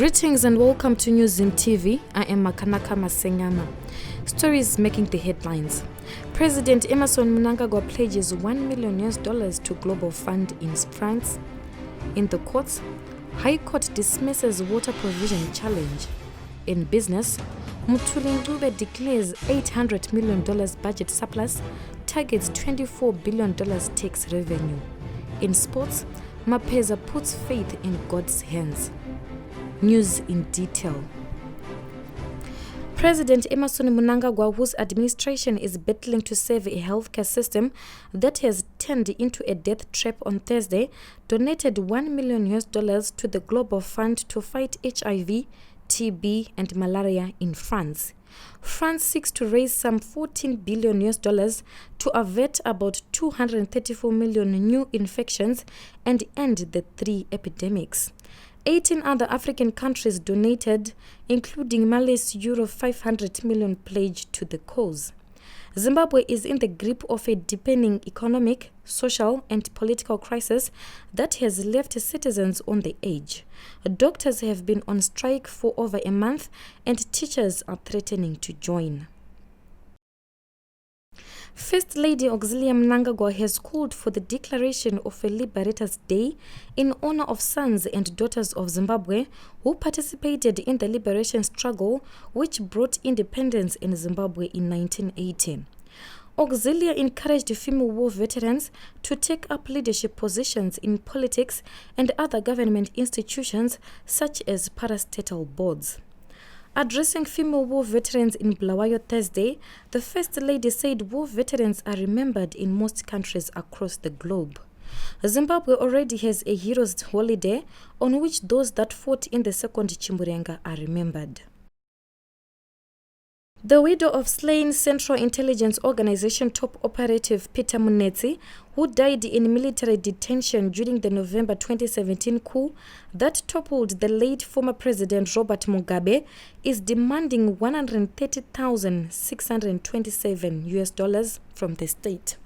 Greetings and welcome to Newzim TV. I am Makanaka Masenyama. Stories making the headlines. President Emmerson Mnangagwa pledges $1 million to Global Fund in France. In the courts, High Court dismisses water provision challenge. In business, Mnangagwa declares $800 million budget surplus, targets $24 billion tax revenue. In sports, Mapeza puts faith in God's hands. News in detail. President Emmerson Mnangagwa, whose administration is battling to save a healthcare system that has turned into a death trap, on Thursday donated $1 million to the Global Fund to fight HIV, TB, and malaria in France. France seeks to raise some $14 billion to avert about 234 million new infections and end the 3 epidemics. 18 other African countries donated, including Mali's euro 500 million pledge to the cause. Zimbabwe is in the grip of a deepening economic, social, and political crisis that has left citizens on the edge. Doctors have been on strike for over a month, and teachers are threatening to join. First Lady Auxilia Mnangagwa has called for the declaration of a Liberators' Day in honor of sons and daughters of Zimbabwe who participated in the liberation struggle which brought independence in Zimbabwe in 1918. Auxilia encouraged female war veterans to take up leadership positions in politics and other government institutions such as parastatal boards. Addressing female war veterans in Bulawayo Thursday, the First Lady said war veterans are remembered in most countries across the globe. Zimbabwe already has a Heroes' Holiday on which those that fought in the Second Chimburenga are remembered. The widow of slain Central Intelligence Organization top operative Peter Munetsi, who died in military detention during the November 2017 coup that toppled the late former President Robert Mugabe, is demanding $130,627 from the state.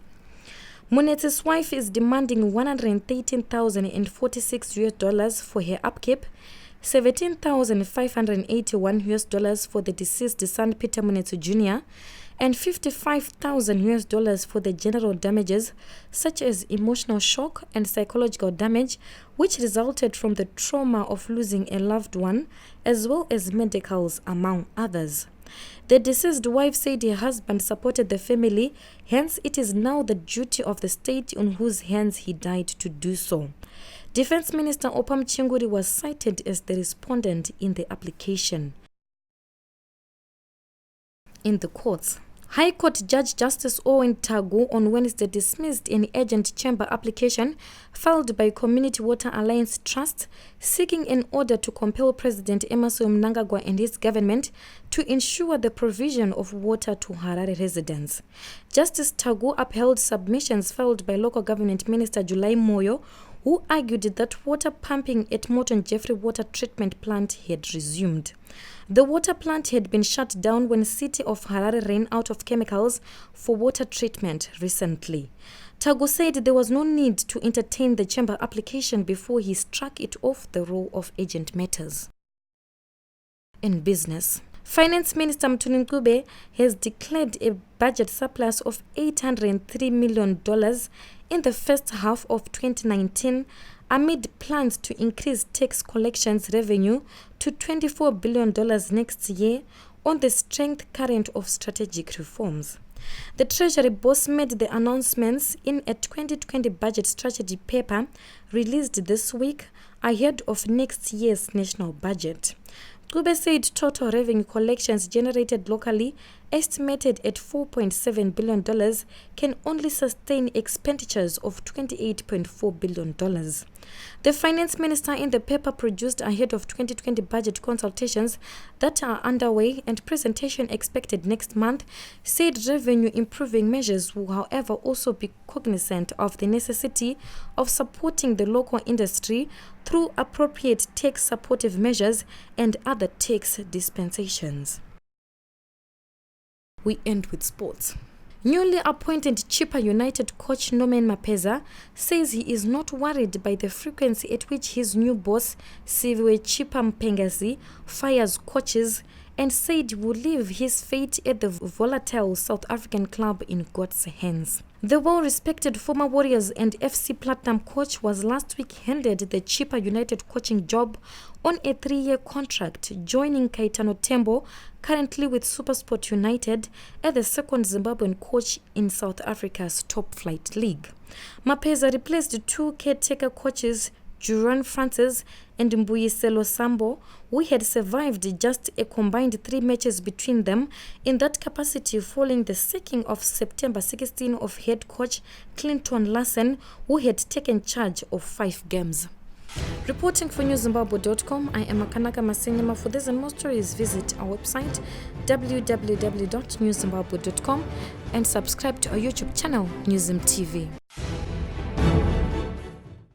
Munetsi's wife is demanding $113,046 for her upkeep, $17,581 for the deceased son Peter Munetsi Jr., and $55,000 for the general damages such as emotional shock and psychological damage which resulted from the trauma of losing a loved one, as well as medicals, among others. The deceased wife said her husband supported the family, hence it is now the duty of the state on whose hands he died to do so. Defense Minister Opam Chinguri was cited as the respondent in the application. In the courts, High Court Judge Justice Owen Tagu on Wednesday dismissed an urgent chamber application filed by Community Water Alliance Trust seeking an order to compel President Emmerson Mnangagwa and his government to ensure the provision of water to Harare residents. Justice Tagu upheld submissions filed by Local Government Minister Julai Moyo, who argued that water pumping at Morton Jeffrey Water Treatment Plant had resumed. The water plant had been shut down when City of Harare ran out of chemicals for water treatment recently. Tagu said there was no need to entertain the chamber application before he struck it off the roll of urgent matters. In business, Finance Minister Mnangagwa has declared a budget surplus of $803 million in the first half of 2019 amid plans to increase tax collections revenue to $24 billion next year on the strength current of strategic reforms. The Treasury boss made the announcements in a 2020 budget strategy paper released this week ahead of next year's national budget. Gube said total revenue collections generated locally, estimated at $4.7 billion, can only sustain expenditures of $28.4 billion. The finance minister in the paper produced ahead of 2020 budget consultations that are underway and presentation expected next month said revenue improving measures will however also be cognizant of the necessity of supporting the local industry through appropriate tax supportive measures and other tax dispensations. We end with sports. Newly appointed Chippa United coach Norman Mapeza says he is not worried by the frequency at which his new boss, Siwe Chippa Mpengazi, fires coaches, and said he would leave his fate at the volatile South African club in God's hands. The well-respected former Warriors and FC Platinum coach was last week handed the Chippa United coaching job on a 3-year contract, joining Kaitano Tembo, currently with SuperSport United, as the second Zimbabwean coach in South Africa's top-flight league. Mapeza replaced two caretaker coaches, Juran Francis and Mbuyiselo Sambo, who had survived just a combined 3 matches between them in that capacity following the sacking of September 16 of head coach Clinton Larsen, who had taken charge of 5 games. Reporting for NewZimbabwe.com, I am Akanaka Masenyama. For this and more stories, visit our website www.newzimbabwe.com and subscribe to our YouTube channel, NewZim TV.